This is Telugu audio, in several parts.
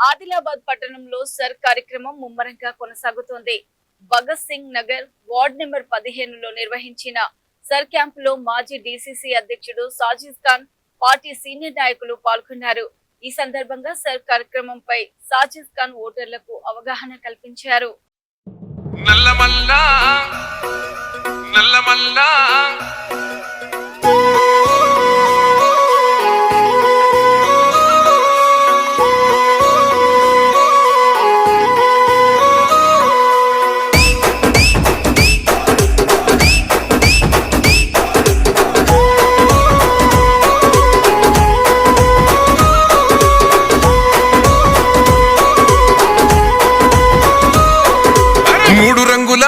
ఆదిలాబాద్ పట్టణంలో సర్ కార్యక్రమం ముమ్మరంగా కొనసాగుతోంది. భగత్ సింగ్ నగర్ వార్డ్ నెంబర్ 15లో నిర్వహించిన సర్ క్యాంపులో మాజీ డీసీసీ అధ్యక్షుడు సాజిద్ ఖాన్, పార్టీ సీనియర్ నాయకులు పాల్గొన్నారు. ఈ సందర్భంగా సర్ కార్యక్రమంపై సాజిద్ ఖాన్ ఓటర్లకు అవగాహన కల్పించారు. మూడు రంగుల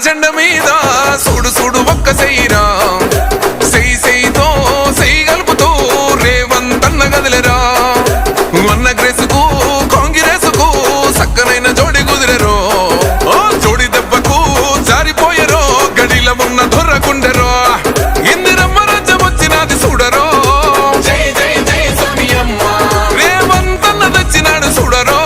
జెండ మీద చూడు చూడు ఒక్క సైరా సైతో సై గలుపుతూ రేవంతన్న గదిలేరా అన్న గ్రేసుకు కాంగ్రెసుకు సక్కనైన జోడి కుదిరెరో జోడి దెబ్బకు జారిపోయరో గడిల ఉన్న దొర్రకుండెరో ఇందిరమ్మ రాజ్యం వచ్చినది చూడరో జై జై జై సోనియమ్మ రేవంతన్న తెచ్చినాడు చూడరో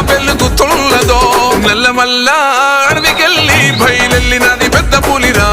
వెలుగుతున్నదో నల్లమల్ల అడవికెళ్ళి బయలెళ్ళినది పెద్ద పులిరా